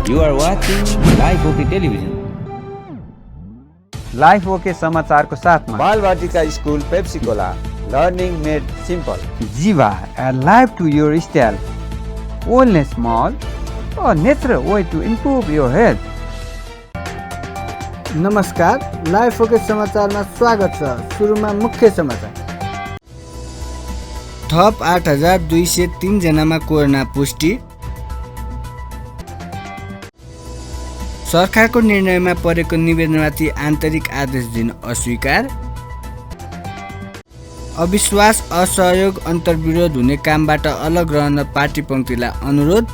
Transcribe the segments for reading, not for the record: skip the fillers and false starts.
You are watching Live OK Television. Life okay समाचारको साथमा Balwatika school Pepsicola learning made simple Jiva life to your style wellness mall a natural way to improve your health. नमस्कार, life okay समाचारमा स्वागत छ। सुरुमा मुख्य समाचार। थप 8203 जनामा कोरोना पुष्टि। सरकारको निर्णयमा परेको निवेदनमाथि आन्तरिक आदेश दिन अस्वीकार। अविश्वास असहयोग अन्तर्विरोध हुने कामबाट अलग रहन पार्टी पङ्क्तिलाई अनुरोध।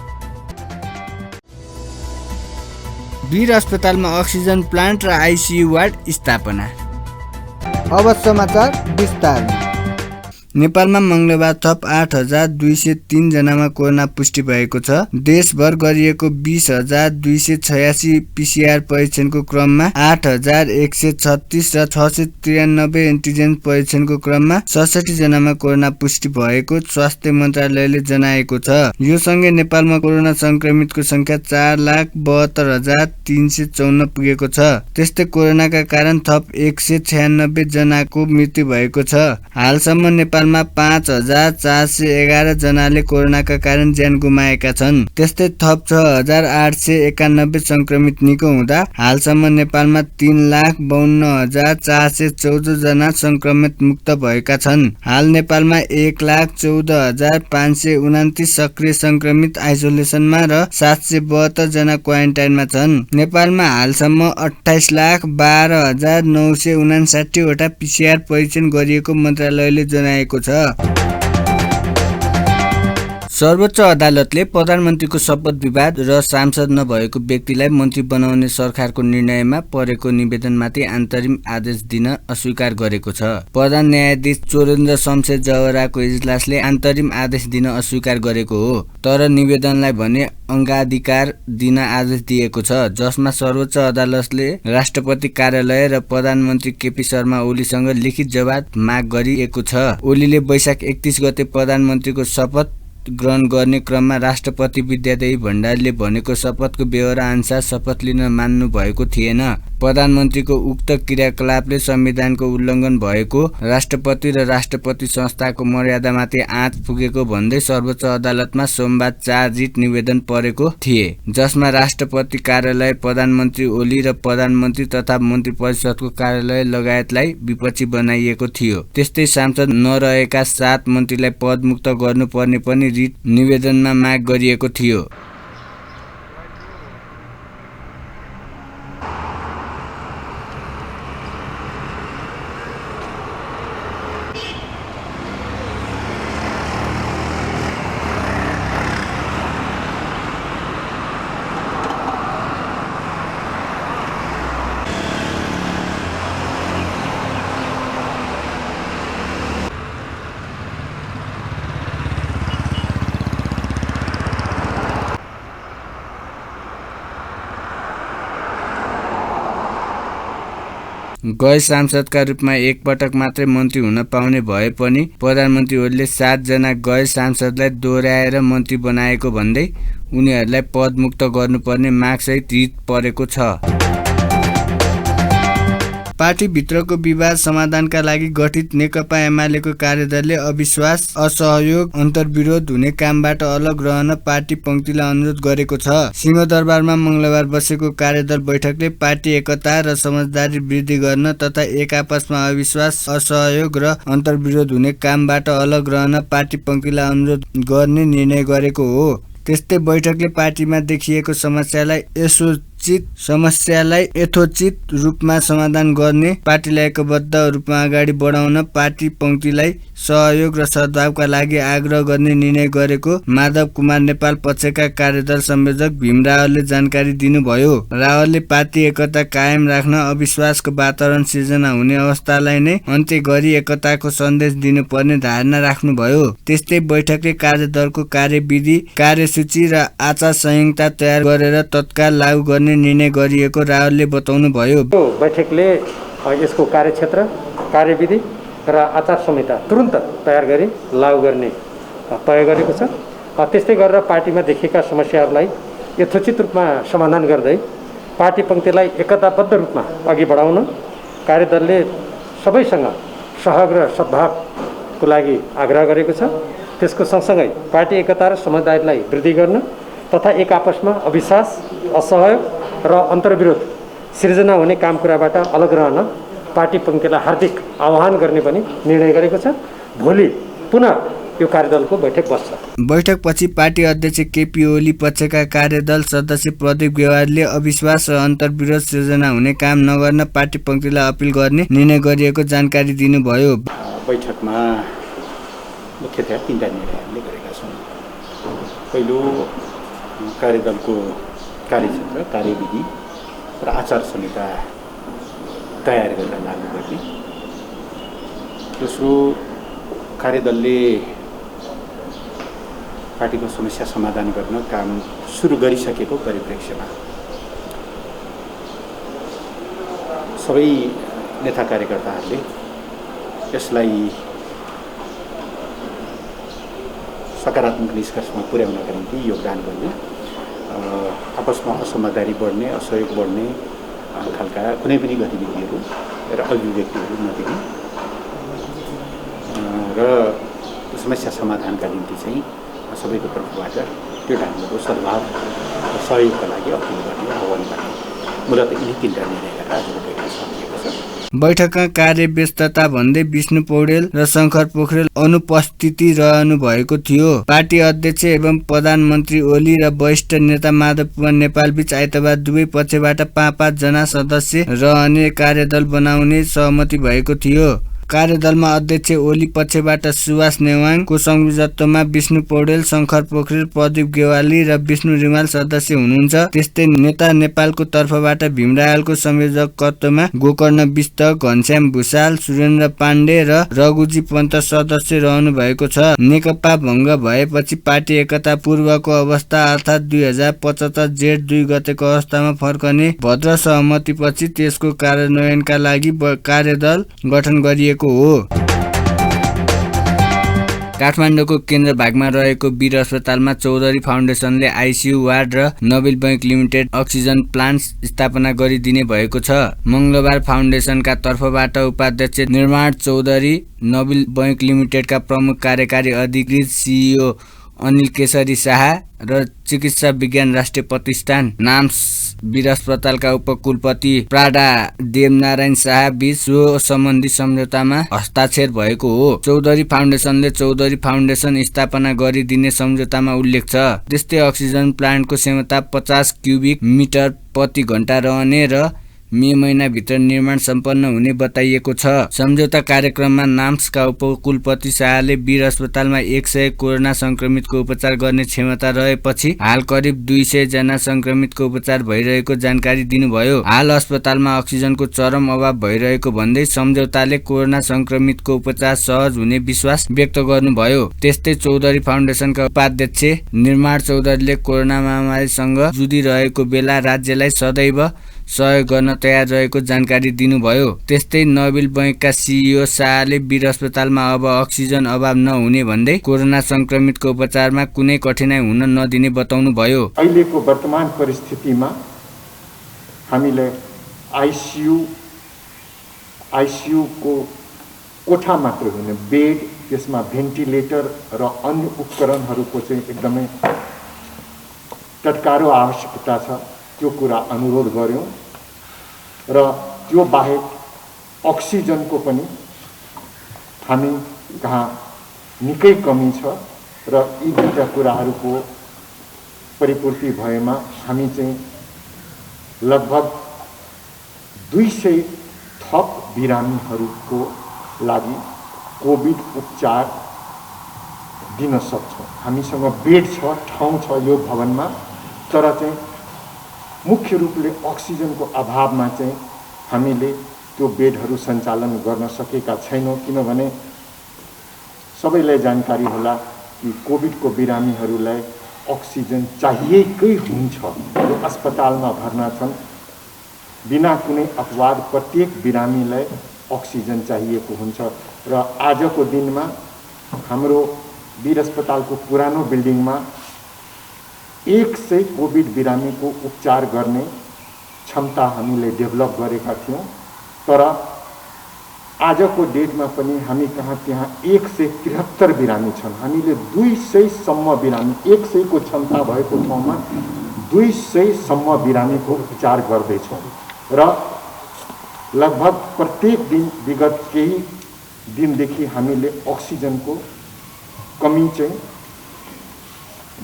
वीर अस्पतालमा अक्सिजन प्लान्ट र आइसियु वार्ड स्थापना। अब समाचार विस्तारमा। नेपालमा मङ्गलबार थप 8203 जनामा कोरोना पुष्टि भएको छ। देशभर गरिएको 20286 पीसीआर परीक्षणको क्रममा 8136 र 693 एन्टिजेन परीक्षणको क्रममा 66 जनामा कोरोना पुष्टि भएको स्वास्थ्य मन्त्रालयले जनाएको छ। यो सँगै नेपालमा कोरोना संक्रमितको संख्या 4,72,354 पुगेको छ। त्यस्तै कोरोनाका कारण थप 196 जनाको मृत्यु भएको छ। हालसम्म नेपालमा 5411 जनाले कोरोनाका कारण ज्यान गुमाएका छन्। त्यस्तै थप 6891 संक्रमित निको हुँदा हालसम्म नेपालमा 3,52,414 जना संक्रमित मुक्त भएका छन्। हाल नेपालमा 1,14,529 सक्रिय संक्रमित आइसोलेसनमा र 772 जना क्वारेन्टाइनमा छन्। नेपालमा हालसम्म 28,12,959 वटा पीसीआर परीक्षण गरिएको मन्त्रालयले जनाएको छ। सर्वोच्च अदालतले प्रधानमन्त्रीको शपथ विवाद र सांसद नभएको व्यक्तिलाई मन्त्री बनाउने सरकारको निर्णयमा परेको निवेदनमाथि अन्तरिम आदेश दिन अस्वीकार गरेको छ। प्रधान न्यायाधीश चोरेन्द्र शमशेर जवराको इजलासले अन्तरिम आदेश दिन अस्वीकार गरेको हो, तर निवेदनलाई भने अङ्गाधिकार दिन आदेश दिएको छ, जसमा सर्वोच्च अदालतले राष्ट्रपति कार्यालय र प्रधानमन्त्री केपी शर्मा ओलीसँग लिखित जवाब माग गरिएको छ। ओलीले वैशाख 31 गते प्रधानमन्त्रीको शपथ ग्रहण गर्ने क्रममा राष्ट्रपति विद्यादेवी भण्डारीले भनेको शपथको बेहोरा अनुसार शपथ लिन मान्नु भएको थिएन। प्रधानमन्त्रीको उक्त क्रियाकलापले संविधानको उल्लङ्घन भएको, राष्ट्रपति र राष्ट्रपति संस्थाको मर्यादामाथि आँच पुगेको भन्दै सर्वोच्च अदालतमा सोमबार 4 रिट निवेदन परेको थिए, जसमा राष्ट्रपति कार्यालय, प्रधानमन्त्री ओली र प्रधानमन्त्री तथा मन्त्री परिषदको कार्यालय लगायतलाई विपक्षी बनाइएको थियो। त्यस्तै सांसद नरहेका 7 मन्त्रीलाई पदमुक्त गर्नुपर्ने पनि रिट निवेदनमा माग गरिएको थियो। गैर सांसदका रूपमा एकपटक मात्रै मन्त्री हुन पाउने भए पनि प्रधानमन्त्री ओलीले 7 जना गैर सांसदलाई दोहोर्याएर मन्त्री बनाएको भन्दै उनीहरूलाई पदमुक्त गर्नुपर्ने मागसहित रिट परेको छ। पार्टीभित्रको विवाद समाधानका लागि गठित नेकपा एमालेको कार्यदलले अविश्वास असहयोग अन्तर्विरोध हुने कामबाट अलग रहन पार्टी पङ्क्तिलाई अनुरोध गरेको छ। सिंहदरबारमा मङ्गलबार बसेको कार्यदल बैठकले पार्टी एकता र समझदारी वृद्धि गर्न तथा एक आपसमा अविश्वास असहयोग र अन्तर्विरोध हुने कामबाट अलग रहन पार्टी पङ्क्तिलाई अनुरोध गर्ने निर्णय गरेको हो। त्यस्तै बैठकले पार्टीमा देखिएको समस्यालाई यथोचित रूपमा समाधान गर्ने, पार्टीलाई एकबद्ध रूपमा अगाडि बढाउन पार्टी पङ्क्तिलाई सहयोग र सद्भावका लागि आग्रह गर्ने निर्णय गरेको माधव कुमार नेपाल पक्षका कार्यदल संयोजक भीम रावलले जानकारी दिनुभयो। रावलले पार्टी एकता कायम राख्न अविश्वासको वातावरण सिर्जना हुने अवस्थालाई नै अन्त्य गरी एकताको सन्देश दिनुपर्ने धारणा राख्नुभयो। त्यस्तै बैठकले कार्यदलको कार्यविधि, कार्यसूची र आचार संहिता तयार गरेर तत्काल लागू गर्ने निर्णय गरिएको रावलले बताउनुभयो। बैठकले यसको कार्यक्षेत्र, कार्यविधि र आचार संहिता तुरुन्त तयार गरी लागू गर्ने तय गरेको छ। त्यस्तै गरेर पार्टीमा देखिएका समस्याहरूलाई यथोचित रूपमा समाधान गर्दै पार्टी पङ्क्तिलाई एकताबद्ध रूपमा अघि बढाउन कार्यदलले सबैसँग सहयोग र सद्भावको लागि आग्रह गरेको छ। त्यसको सँगसँगै पार्टी एकता र समुदायलाई वृद्धि गर्न तथा एक आपसमा अविश्वास, असहयोग र अन्तर्विरोध सिर्जना हुने काम कुराबाट अलग रहन पार्टी पङ्क्तिलाई हार्दिक आह्वान गर्ने पनि निर्णय गरेको छ। भोलि पुनः यो कार्यदलको बैठक बस्छ। बैठकपछि पार्टी अध्यक्ष केपी ओली पक्षका कार्यदल सदस्य प्रदीप गेवालीले अविश्वास र अन्तर्विरोध सिर्जना हुने काम नगर्न पार्टी पङ्क्तिलाई अपिल गर्ने निर्णय गरिएको जानकारी दिनुभयो। बैठकमा मुख्यतया 3टा निर्णय हामीले गरेका छौँ। पहिलो, कार्यदलको कार्यक्षेत्र, कार्यविधि र आचार संहिता तयार गरेर लागू गर्ने। दोस्रो, कार्यदलले पार्टीको समस्या समाधान गर्न काम सुरु गरिसकेको परिप्रेक्ष्यमा सबै नेता कार्यकर्ताहरूले यसलाई सकारात्मक निष्कर्षमा पुर्याउनका निम्ति योगदान गर्ने, आपसमा असमझदारी बढ्ने, असहयोग बढ्ने खालका कुनै पनि गतिविधिहरू र अभिव्यक्तिहरू नदिने र समस्या समाधानका निम्ति चाहिँ सबैको तर्फबाट त्यो ढङ्गको सद्भाव र सहयोगका लागि अपिल गर्ने, आह्वान गर्ने। मूलत यिनी 3टा निर्णय गरेर आजको बैठक सकिएको छ। बैठकमा कार्यव्यस्तता भन्दै विष्णु पौडेल र शङ्कर पोखरेल अनुपस्थिति रहनु भएको थियो। पार्टी अध्यक्ष एवं प्रधानमन्त्री ओली र वरिष्ठ नेता माधव कुमार नेपालबीच आइतबार दुवै पक्षबाट 5-5 जना सदस्य रहने कार्यदल बनाउने सहमति भएको थियो। कार्यदलमा अध्यक्ष ओली पक्षबाट सुभाष नेवाङको संयोजकत्वमा विष्णु पौडेल, शङ्कर पोखरेल, प्रदीप गेवाली र विष्णु रिमाल सदस्य हुनुहुन्छ। त्यस्तै नेता नेपालको तर्फबाट भीमरायलको संयोजकत्वमा गोकर्ण विष्ट, घनश्याम भुषाल, सुरेन्द्र पाण्डे र रघुजी पन्त सदस्य रहनु भएको छ। नेकपा भङ्ग भएपछि पार्टी एकता पूर्वको अवस्था अर्थात् 2075 जेठ 2 गतेको अवस्थामा फर्कने भद्र सहमतिपछि त्यसको कार्यान्वयनका लागि कार्यदल गठन गरिएको हो। काठमाडौँको केन्द्र भागमा रहेको वीर अस्पतालमा चौधरी फाउन्डेसनले आइसियु वार्ड र Nobel bank limited oxygen plant स्थापना गरिदिने भएको छ। मङ्गलबार फाउन्डेसनका तर्फबाट उपाध्यक्ष निर्माण चौधरी, नोबेल बैंक लिमिटेडका प्रमुख कार्यकारी अधिकृत सिइओ अनिल केशरी शाह र चिकित्सा विज्ञान राष्ट्रिय प्रतिष्ठान नाम्स वीर अस्पतालका उपकुलपति प्राडा देवनारायण शाह बीच सो सम्बन्धी सम्झौतामा हस्ताक्षर भएको हो। चौधरी फाउन्डेसनले चौधरी फाउन्डेसन स्थापना गरिदिने सम्झौतामा उल्लेख छ। त्यस्तै अक्सिजन प्लान्टको क्षमता 50 क्युबिक मिटर प्रति घण्टा रहने र मे महिनाभित्र निर्माण सम्पन्न हुने बताइएको छ। सम्झौता कार्यक्रममा नाम्सका उपकुलपति शाहले वीर अस्पतालमा 100 कोरोना संक्रमितको उपचार गर्ने क्षमता रहेपछि हाल करिब 200 जना संक्रमितको उपचार भइरहेको जानकारी दिनुभयो। हाल अस्पतालमा अक्सिजनको चरम अभाव भइरहेको भन्दै सम्झौताले कोरोना संक्रमितको उपचार सहज हुने विश्वास व्यक्त गर्नुभयो। त्यस्तै चौधरी फाउन्डेसनका उपाध्यक्ष निर्माण चौधरीले कोरोना महामारीसँग जुधिरहेको बेला राज्यलाई सदैव सहयोग गर्न तयार रहेको जानकारी दिनुभयो। त्यस्तै नोबेल बैंकका सिइओ शाहले वीर अस्पतालमा अब अक्सिजन अभाव नहुने भन्दै कोरोना संक्रमितको उपचारमा कुनै कठिनाइ हुन नदिने बताउनुभयो। अहिलेको वर्तमान परिस्थितिमा हामीले आइसियुको कोठा मात्र होइन, बेड, त्यसमा भेन्टिलेटर र अन्य उपकरणहरूको चाहिँ एकदमै तत्काल आवश्यकता छ। त्यो कुरा अनुरोध गर्यौं र त्यो बाहेक अक्सिजनको पनि हामी कहाँ निकै कमी छ र यी दुईटा कुराहरूको परिपूर्ति भएमा हामी चाहिँ लगभग 200 थप बिरामीहरूको लागि कोभिड उपचार दिन सक्छौँ। हामीसँग बेड छ, ठाउँ छ यो भवनमा, तर चाहिँ मुख्य रूपले अक्सिजनको अभावमा चाहिँ हामीले त्यो बेडहरू सञ्चालन गर्न सकेका छैनौँ। किनभने सबैलाई जानकारी होला कि कोभिडको बिरामीहरूलाई अक्सिजन चाहिएकै हुन्छ। जो अस्पतालमा भर्ना छन् बिना कुनै अपवाद प्रत्येक बिरामीलाई अक्सिजन चाहिएको हुन्छ। र आजको दिनमा हाम्रो वीर अस्पतालको पुरानो बिल्डिङमा 100 कोभिड बिरामीको उपचार गर्ने क्षमता हामीले डेभलप गरेका थियौँ। तर आजको डेटमा पनि हामी कहाँ त्यहाँ 173 बिरामी छन्। हामीले 200 सम्म बिरामी, 100 को क्षमता भएको ठाउँमा 200 सम्म बिरामीको उपचार गर्दैछौँ र लगभग प्रत्येक दिन विगत केही दिनदेखि हामीले अक्सिजनको कमी चाहिँ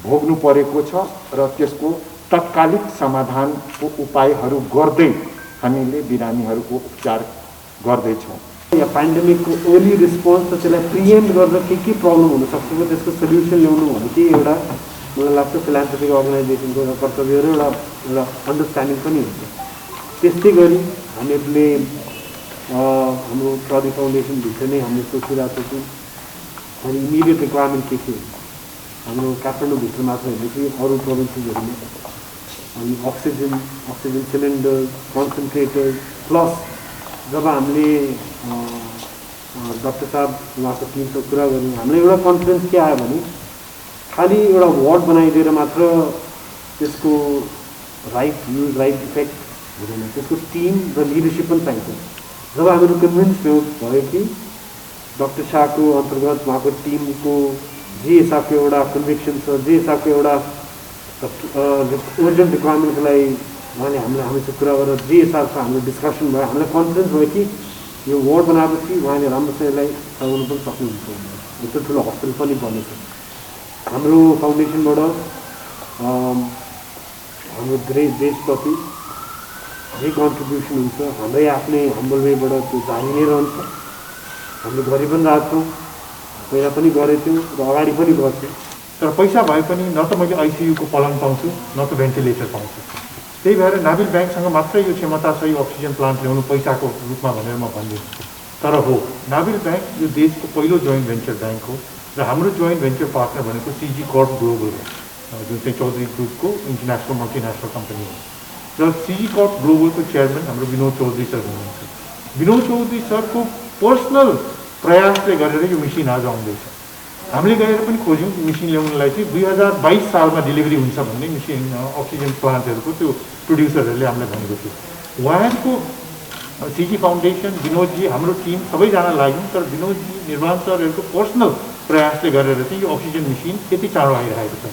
भोग्नु परेको छ र त्यसको तत्कालिक समाधानको उपायहरू गर्दै हामीले बिरामीहरूको उपचार गर्दैछौँ। या पेन्डेमिकको अर्ली रिस्पोन्स त त्यसलाई प्रिएम्प्ट गरेर के प्रब्लम हुनसक्छ त्यसको सल्युसन ल्याउनु भने चाहिँ एउटा मलाई लाग्छ फिलान्थ्रोपिक अर्गनाइजेसनको एउटा कर्तव्य र एउटा अन्डरस्ट्यान्डिङ पनि हुन्छ। त्यस्तै गरी हामीहरूले हाम्रो प्रदीप फाउन्डेसनभित्र नै हामीले सोचिरहेको छौँ अनि इमिडिएट रिक्वायरमेन्ट के हुन्छ। हाम्रो काठमाडौँभित्र मात्र होइन कि अरू प्रोभिन्सेसहरूमा अनि अक्सिजन सिलिन्डर, कन्सन्ट्रेटर प्लस जब हामीले डाक्टर साहब उहाँको टिमसँग कुरा गऱ्यौँ हामीलाई एउटा कन्फिडेन्स के आयो भने खालि एउटा वार्ड बनाइदिएर मात्र त्यसको राइट इफेक्ट हुँदैन, त्यसको टिम र लिडरसिप पनि चाहिन्छ। जब हामीहरू कन्भिन्स भयो कि डाक्टर शाहको अन्तर्गत उहाँको टिमको जे हिसाबको एउटा कन्भिक्सन छ, जे हिसाबको एउटा अर्जेन्ट रिक्वायरमेन्टको लागि उहाँले हामीसँग कुरा गरेर जे हिसाबको हाम्रो डिस्कसन भयो, हामीलाई कन्फिडेन्स भयो कि यो वार्ड बनाएपछि उहाँले राम्रोसँग यसलाई चलाउनु पनि सक्नुहुन्छ। यत्रो ठुलो हस्पिटल पनि बनेछ। हाम्रो फाउन्डेसनबाट हाम्रो देशप्रति जे कन्ट्रिब्युसन हुन्छ हाम्रै आफ्नै हम्बल वेबाट त्यो जारी नै रहन्छ। हामीले गरि पनि रहेको छौँ, पहिला पनि गरेको थियौँ र अगाडि पनि गर्छौँ। तर पैसा भए पनि न त मैले आइसियुको पलङ पाउँछु न त भेन्टिलेटर पाउँछु। त्यही भएर नाभिल ब्याङ्कसँग मात्रै यो क्षमता छ यो अक्सिजन प्लान्ट ल्याउनु पैसाको रूपमा भनेर म भन्दिनँ। तर हो, नाभिल ब्याङ्क यो देशको पहिलो जोइन्ट भेन्चर ब्याङ्क हो र हाम्रो जोइन्ट भेन्चर पार्टनर भनेको सिजी कर्प ग्लोबल हो, जुन चाहिँ चौधरी ग्रुपको इन्टरनेसनल मल्टिनेसनल कम्पनी हो। र सिजी कर्प ग्लोबलको चेयरम्यान हाम्रो विनोद चौधरी सर हुनुहुन्छ। विनोद चौधरी सरको पर्सनल प्रयासले गरेर यो मेसिन आज आउँदैछ। हामीले गएर पनि खोज्यौँ मेसिन ल्याउनलाई चाहिँ 2022 सालमा डेलिभरी हुन्छ भन्ने मेसिन अक्सिजन प्लान्टहरूको त्यो प्रोड्युसरहरूले हामीलाई भनेको थियो। उहाँहरूको सिजी फाउन्डेसन, विनोदजी, हाम्रो टिम सबैजना लाग्यौँ। तर विनोदजी, निर्माण सरहरूको पर्सनल प्रयासले गरेर चाहिँ यो अक्सिजन मेसिन यति चाँडो आइरहेको छ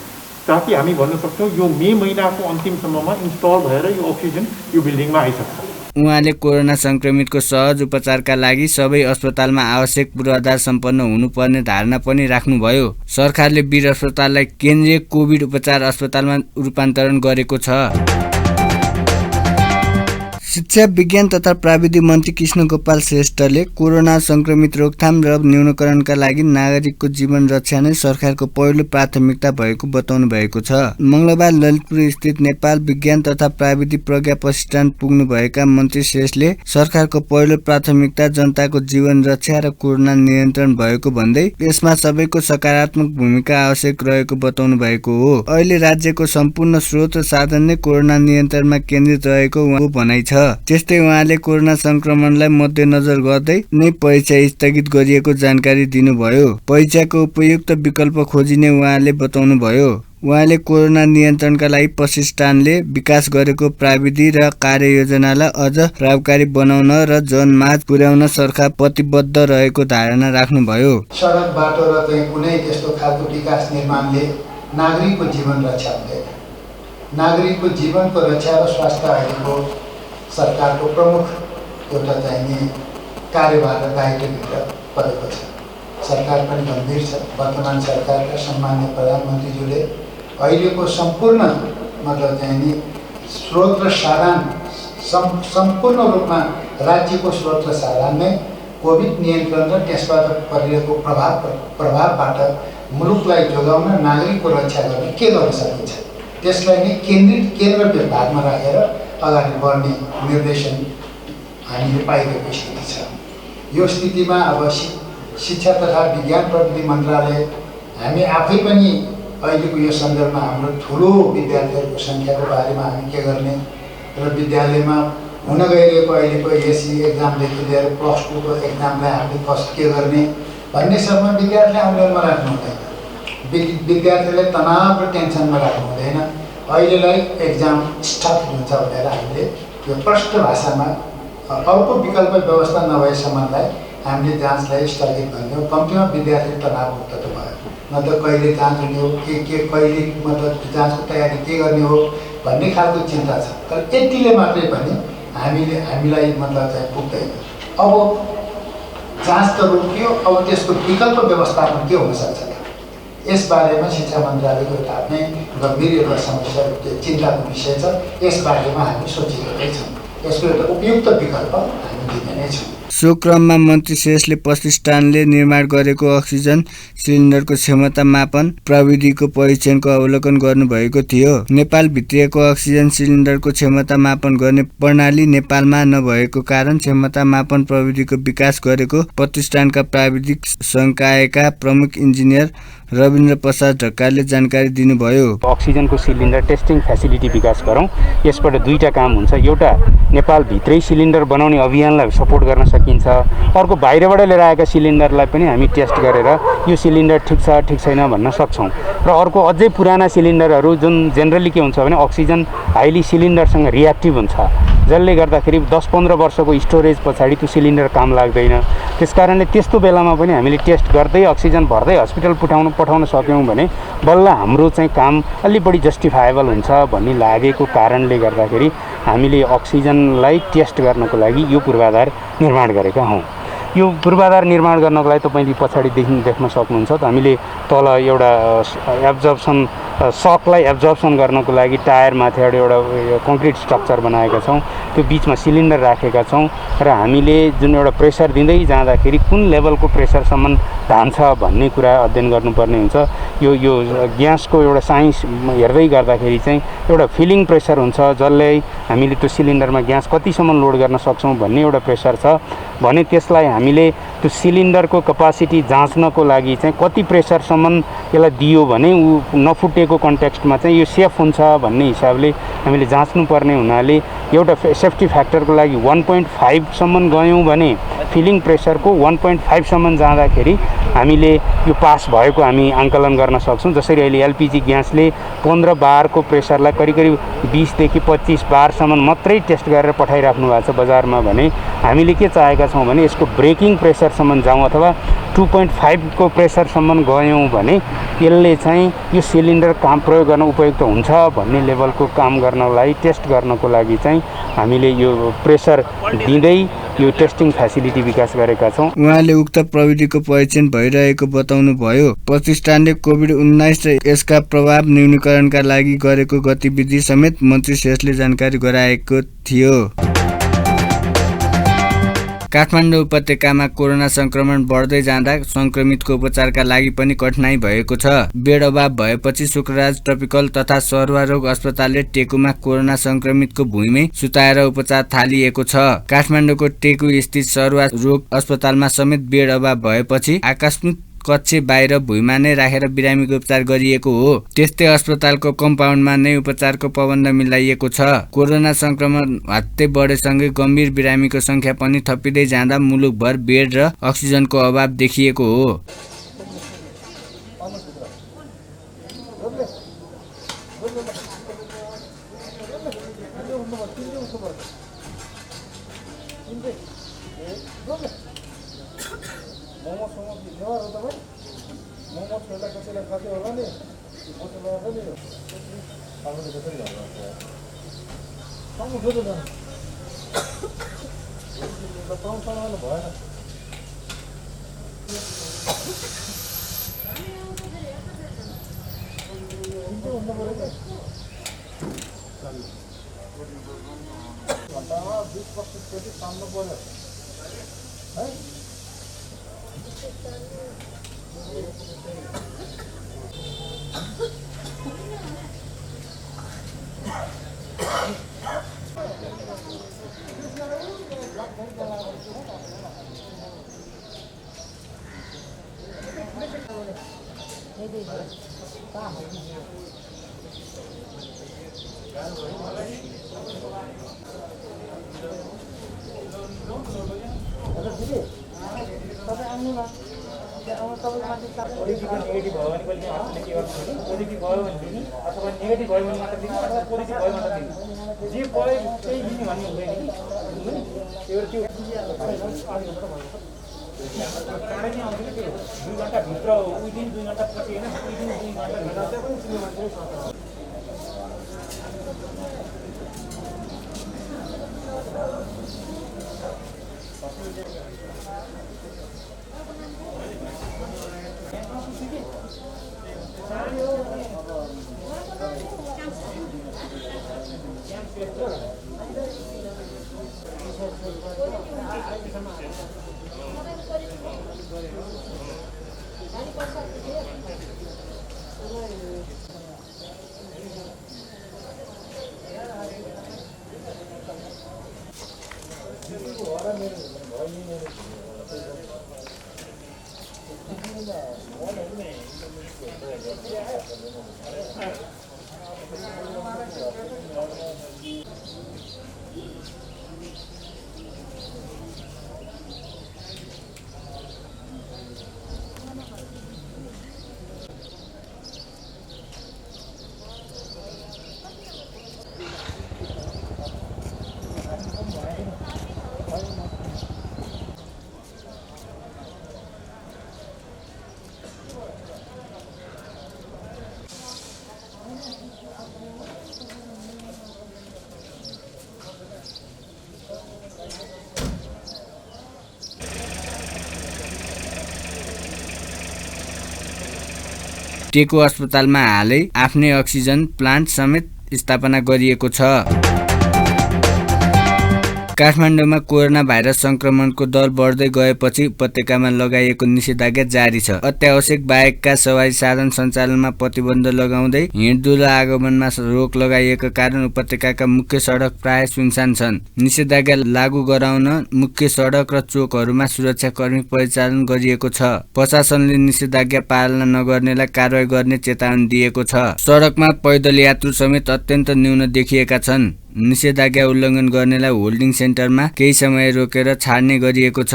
ताकि हामी भन्न सक्छौँ यो मे महिनाको अन्तिमसम्ममा इन्स्टल भएर यो अक्सिजन यो बिल्डिङमा आइसक्छ। उहाँले कोरोना संक्रमितको सहज उपचारका लागि सबै अस्पतालमा आवश्यक पूर्वाधार सम्पन्न हुनुपर्ने धारणा पनि राख्नुभयो। सरकारले वीर अस्पताललाई केन्द्रीय कोभिड उपचार अस्पतालमा रूपान्तरण गरेको छ। शिक्षा, विज्ञान तथा प्राविधिक मन्त्री कृष्ण गोपाल श्रेष्ठले कोरोना संक्रमित रोकथाम र न्यूनीकरणका लागि नागरिकको जीवन रक्षा नै सरकारको पहिलो प्राथमिकता भएको बताउनु भएको छ। मंगलबार ललितपुर स्थित नेपाल विज्ञान तथा प्राविधिक प्रज्ञा प्रतिष्ठान पुग्नुभएका मन्त्री श्रेष्ठले सरकारको पहिलो प्राथमिकता जनताको जीवन रक्षा र कोरोना नियन्त्रण भएको भन्दै यसमा सबैको सकारात्मक भूमिका आवश्यक रहेको बताउनु भएको हो। अहिले राज्यको सम्पूर्ण स्रोत र साधन नै कोरोना नियन्त्रणमा केन्द्रित रहेको उहाँको भनाइ छ। त्यस्तै उहाँले कोरोना संक्रमणलाई मध्यनजर गर्दै नै परीक्षा स्थगित गरिएको जानकारी दिनुभयो। परीक्षाको उपयुक्त विकल्प खोजिने उहाँले बताउनुभयो। उहाँले कोरोना नियन्त्रणका लागि प्रतिष्ठानले विकास गरेको प्राविधि र कार्ययोजनालाई अझ प्रभावकारी बनाउन र जनमाझ पुर्याउन सरकार प्रतिबद्ध रहेको धारणा राख्नुभयो। सडक बाटो र चाहिँ कुनै त्यस्तो खालको विकास निर्माणले नागरिकको जीवन रक्षा हुँदैन। नागरिकको जीवनको रक्षा र स्वास्थ्य अहिलेको सरकारको प्रमुख एउटा चाहिने कार्यभार र दायित्वभित्र परेको छ। सरकार पनि गम्भीर छ। वर्तमान सरकारका सम्मान्य प्रधानमन्त्रीज्यूले अहिलेको सम्पूर्ण मतलब चाहिँ स्रोत र साधन सम्पूर्ण रूपमा राज्यको स्रोत र साधनमै कोभिड नियन्त्रण र त्यसबाट परिरहेको प्रभावबाट मुलुकलाई जोगाउन, नागरिकको रक्षा गर्न के गर्न सकिन्छ त्यसलाई नै केन्द्र विभागमा राखेर अगाडि बढ्ने निर्देशन हामीले पाइरहेको स्थिति छ। यो स्थितिमा अब शिक्षा तथा विज्ञान प्रविधि मन्त्रालय हामी आफै पनि अहिलेको यो सन्दर्भमा हाम्रो ठुलो विद्यार्थीहरूको सङ्ख्याको बारेमा हामी के गर्ने र विद्यालयमा हुन गइरहेको अहिलेको एसई एक्जामदेखि लिएर +2 को एक्जामलाई हामीले के गर्ने भन्ने सबमा विद्यार्थीलाई आन्दोलनमा राख्नु हुँदैन। विद्यार्थीलाई तनाव र टेन्सनमा राख्नु हुँदैन। अहिलेलाई एक्जाम स्टप हुन्छ भनेर हामीले यो प्रष्ट भाषामा अर्को विकल्प व्यवस्था नभएसम्मलाई हामीले जाँचलाई स्थगित गर्ने हो। कम्तीमा विद्यार्थी तनावमुक्त त भयो, न त कहिले जाँच हुने हो के कहिले मतलब जाँचको तयारी के गर्ने हो भन्ने खालको चिन्ता छ। तर यतिले मात्रै पनि हामीलाई मतलब चाहिँ पुग्दैन। अब जाँच त रोकियो, अब त्यसको विकल्प व्यवस्थापन के हुनसक्छ त, यसबारेमा शिक्षा मन्त्रालयको एउटा आफ्नै गम्भीर एउटा समस्या चिन्ताको विषय छ। यसबारेमा हामी सोचिरहेकै छौँ। यसको एउटा उपयुक्त विकल्प हामी दिने नै छौँ। सो क्रममा मन्त्री शेषले प्रतिष्ठानले निर्माण गरेको अक्सिजन सिलिन्डरको क्षमता मापन प्रविधिको परीक्षणको अवलोकन गर्नुभएको थियो। नेपाल भित्रिएको अक्सिजन सिलिन्डरको क्षमता मापन गर्ने प्रणाली नेपालमा नभएको कारण क्षमता मापन प्रविधिको विकास गरेको प्रतिष्ठानका प्राविधिक संकायका प्रमुख इन्जिनियर रविन्द्र प्रसाद ढकालले जानकारी दिनुभयो। अक्सिजनको सिलिन्डर टेस्टिङ फेसिलिटी विकास गरौँ। यसबाट दुईटा काम हुन्छ। एउटा नेपालभित्रै सिलिन्डर बनाउने अभियानलाई सपोर्ट गर्न सकिन्छ। अर्को बाहिरबाट लिएर आएका सिलिन्डरलाई पनि हामी टेस्ट गरेर यो सिलिन्डर ठिक छ ठिक छैन भन्न सक्छौँ। र अर्को अझै पुराना सिलिन्डरहरू जुन जेनरली के हुन्छ भने अक्सिजन हाइली सिलिन्डरसँग रियाक्टिभ हुन्छ, जसले गर्दाखेरि 10-15 वर्षको स्टोरेज पछाडि त्यो सिलिन्डर काम लाग्दैन। त्यसकारणले त्यस्तो बेलामा पनि हामीले टेस्ट गर्दै अक्सिजन भर्दै हस्पिटल पठाउन सक्यौँ भने बल्ल हाम्रो चाहिँ काम अलि बढी जस्टिफाएबल हुन्छ भन्ने लागेको कारणले गर्दाखेरि हामीले अक्सिजनलाई टेस्ट गर्नको लागि यो पूर्वाधार निर्माण गरेका हौँ। यो पूर्वाधार निर्माण गर्नको लागि तपाईँले पछाडिदेखि देख्न सक्नुहुन्छ त हामीले तल एउटा एब्जर्प्सन सकलाई एब्जर्प्सन गर्नको लागि टायरमाथि एउटा कङ्क्रिट स्ट्रक्चर बनाएका छौँ। त्यो बिचमा सिलिन्डर राखेका छौँ र हामीले जुन एउटा प्रेसर दिँदै जाँदाखेरि कुन लेभलको प्रेसरसम्म धान्छ भन्ने कुरा अध्ययन गर्नुपर्ने हुन्छ। यो ग्यासको एउटा साइन्स हेर्दै गर्दाखेरि चाहिँ एउटा फिलिङ प्रेसर हुन्छ, जसले हामीले त्यो सिलिन्डरमा ग्यास कतिसम्म लोड गर्न सक्छौँ भन्ने एउटा प्रेसर छ भने त्यसलाई हामीले त्यो सिलिन्डरको कपासिटी जाँच्नको लागि चाहिँ कति प्रेसरसम्म यसलाई दियो भने ऊ नफुटेको कन्टेक्स्टमा चाहिँ यो सेफ हुन्छ भन्ने हिसाबले हामीले जाँच्नुपर्ने हुनाले एउटा सेफ्टी फ्याक्टरको लागि 1.5सम्म गयौँ भने फिलिङ प्रेसरको 1.5सम्म जाँदाखेरि हामीले यो पास भएको हामी आङ्कलन गर्न सक्छौँ। जसरी अहिले एलपिजी ग्यासले 15 बारको प्रेसरलाई करिब 20देखि 25 बारसम्म मात्रै टेस्ट गरेर पठाइराख्नु भएको छ बजारमा भने हामीले के चाहेका छौँ भने यसको ब्रेकिङ प्रेसरसम्म जाउँ अथवा 2.5 को प्रेसरसम्म गयौँ भने यसले चाहिँ यो सिलिन्डर काम प्रयोग गर्न उपयुक्त हुन्छ भन्ने लेभलको काम गर्नलाई टेस्ट गर्नको लागि चाहिँ हामीले यो प्रेसर दिँदै यो टेस्टिङ फेसिलिटी विकास गरेका छौँ। उहाँले उक्त प्रविधिको परीक्षण भइरहेको बताउनु भयो। प्रतिष्ठानले कोभिड-19 र यसका प्रभाव न्यूनीकरणका लागि गरेको गतिविधि समेत मन्त्री शेषले जानकारी गराएको थियो। काठमाडौँ उपत्यकामा कोरोना संक्रमण बढ्दै जाँदा संक्रमितको उपचारका लागि पनि कठिनाई भएको छ। बेड अभाव भएपछि शुक्रराज ट्रपिकल तथा सरुवा रोग अस्पतालले टेकुमा कोरोना संक्रमितको भुइँमै सुताएर उपचार थालिएको छ। काठमाडौँको टेकु स्थित सरुवा रोग अस्पतालमा समेत बेड अभाव भएपछि आकस्मिक कक्ष बाहिर भुइँमा नै राखेर बिरामीको उपचार गरिएको हो। त्यस्तै अस्पतालको कम्पाउन्डमा नै उपचारको प्रबन्ध मिलाइएको छ। कोरोना संक्रमण हत्ते बढेसँगै गम्भीर बिरामीको संख्या पनि थपिँदै जाँदा मुलुकभर बेड र अक्सिजनको अभाव देखिएको हो। नेगेटिभ भयो भने कहिले आफूले के गर्नु भने पोजिटिभ भयो भने दिने अथवा नेगेटिभ भयो भने मात्र दिने अथवा पोजिटिभ भयो मात्र दिने जे भयो त्यही दिने भन्ने हुँदैन कि त्यो चाँडै नै आउँदैन त्यो 2 घन्टाभित्र विदिन 2 घन्टा पछि होइन विदिन 2 घन्टा भित्र पनि तिम्रो मान्छेले सक्छ टेको अस्पतालमा हालै आफ्नै अक्सिजन प्लान्ट समेत स्थापना गरिएको छ। काठमाडौँमा कोरोना भाइरस संक्रमणको दर बढ्दै गएपछि उपत्यकामा लगाइएको निषेधाज्ञा जारी छ। अत्यावश्यक बाहेकका सवारी साधन सञ्चालनमा प्रतिबन्ध लगाउँदै हिँडडुल आगमनमा रोक लगाइएको कारण उपत्यकाका मुख्य सडक प्राय सुनसान छन्। निषेधाज्ञा लागू गराउन मुख्य सडक र चोकहरूमा सुरक्षाकर्मी परिचालन गरिएको छ। प्रशासनले निषेधाज्ञा पालना नगर्नेलाई कारवाही गर्ने चेतावनी दिएको छ। सडकमा पैदल यात्रु समेत अत्यन्त न्यून देखिएका छन्। निषेधाज्ञा उल्लङ्घन गर्नेलाई होल्डिङ सेन्टरमा केही समय रोकेर छाड्ने गरिएको छ।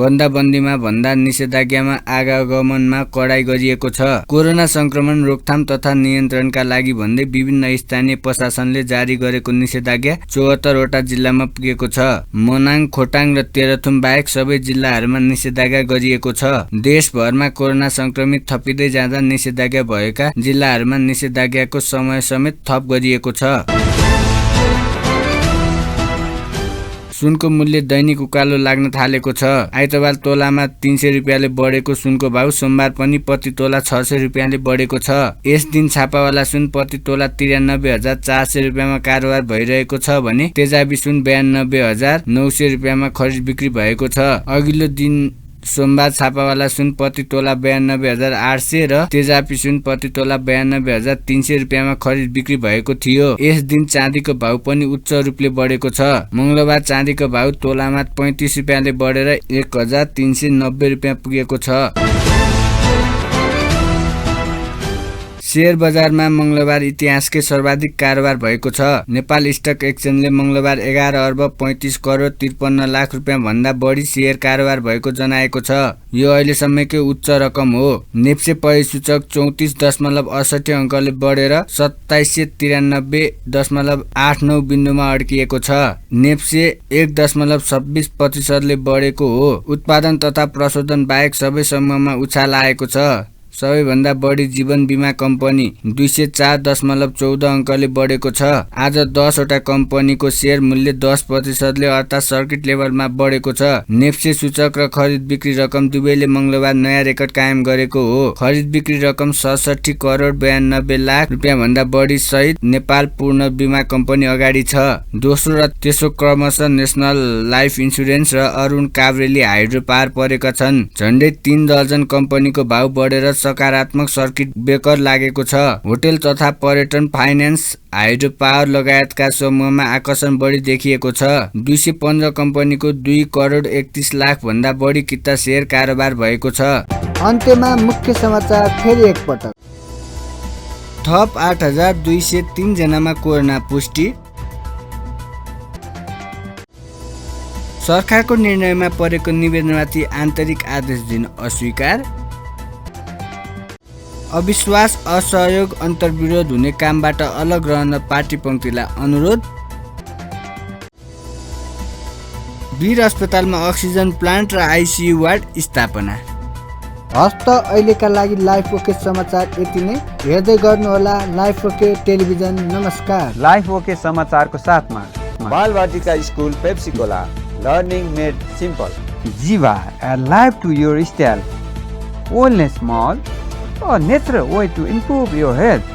बन्दाबन्दीमा भन्दा निषेधाज्ञामा आगमनमा कडाई गरिएको छ। कोरोना संक्रमण रोकथाम तथा नियन्त्रणका लागि भन्दै विभिन्न स्थानीय प्रशासनले जारी गरेको निषेधाज्ञा 74 वटा जिल्लामा पुगेको छ। मनाङ, खोटाङ र तेह्रथुम बाहेक सबै जिल्लाहरूमा निषेधाज्ञा गरिएको छ। देशभरमा कोरोना संक्रमित थपिँदै जाँदा निषेधाज्ञा भएका जिल्लाहरूमा निषेधाज्ञाको समय समेत थप गरिएको छ। सुनको मूल्य दैनिक उकालो लाग्न थालेको छ। आइतबार तोलामा 300 रुपियाँले बढेको सुनको भाउ सोमबार पनि प्रति तोला 600 रुपियाँले बढेको छ। यस दिन छापावाला सुन प्रति तोला 93,400 रुपियाँमा कारोबार भइरहेको छ भने तेजाबी सुन 92,900 रुपियाँमा खरिद बिक्री भएको छ। अघिल्लो दिन सोमबार छापावाला सुन प्रति तोला 92,800 र तेजाबी सुन प्रति तोला 92,300 रुपियाँमा खरिद बिक्री भएको थियो। यस दिन चाँदीको भाउ पनि उच्च रूपले बढेको छ। मंगलबार चाँदीको भाउ तोलामा 35 रुपियाँले बढेर 1,390 रुपियाँ पुगेको छ। शेयर बजारमा मंगलबार इतिहासकै सर्वाधिक कारोबार भएको छ। नेपाल स्टक एक्सचेन्जले मंगलबार 11 अर्ब 35 करोड 53 लाख रुपियाँ भन्दा बढी शेयर कारोबार भएको जनाएको छ। यो अहिलेसम्मकै उच्च रकम हो। नेप्से परिसूचक 34.68 अङ्कले बढेर 2793.89 बिन्दुमा अड्किएको छ। नेप्से 1.26% बढेको हो। उत्पादन तथा प्रशोधन बाहेक सबै समूहमा उछाल आएको छ। सबैभन्दा बढी जीवन बीमा कम्पनी 204.14 अङ्कले बढेको छ। आज 10 वटा कम्पनीको शेयर मूल्य 10% अर्थात् सर्किट लेभलमा बढेको छ। नेप्से सूचक र खरिद बिक्री रकम दुवैले मंगलबार नयाँ रेकर्ड कायम गरेको हो। खरिद बिक्री रकम 67 करोड 92 लाख रुपियाँ भन्दा बढी सहित नेपाल पूर्ण बीमा कम्पनी अगाडि छ। दोस्रो र तेस्रो क्रमशः नेशनल लाइफ इन्सुरेन्स र अरुण काभ्रेली हाइड्रो पावर परेका छन्। झण्डै 3 दर्जन कम्पनीको भाउ बढेर सकारात्मक सर्किट ब्रेकर लागेको छ। होटेल तथा पर्यटन, फाइनान्स, हाइड्रो पावर लगायतका समूहमा आकर्षण बढी देखिएको छ। 215 कम्पनीको 2 करोड 31 लाख भन्दा बढी किता शेयर कारोबार भएको छ। अन्त्यमा मुख्य समाचार फेरि एकपटक। थप 8203 जनामा कोरोना पुष्टि। सरकारको निर्णयमा परेको निवेदनमाथि आन्तरिक आदेश दिन अस्वीकार। अविश्वास, असहयोग, अन्तर्विरोध हुने कामबाट अलग रहन पार्टी पङ्क्तिलाई अनुरोध। वीर अस्पतालमा अक्सिजन प्लान्ट र आइसियु वार्ड स्थापना। हस्त अहिलेका लागि लाइफ ओके समाचार यति नै। हेर्दै गर्नुहोला लाइफ ओके टेलिभिजन। नमस्कार। लाइफ ओके समाचारको साथमा Balwatika school Pepsicola, learning made simple. Jiva, a life to your style. Wellness Mall, a natural way to improve your health.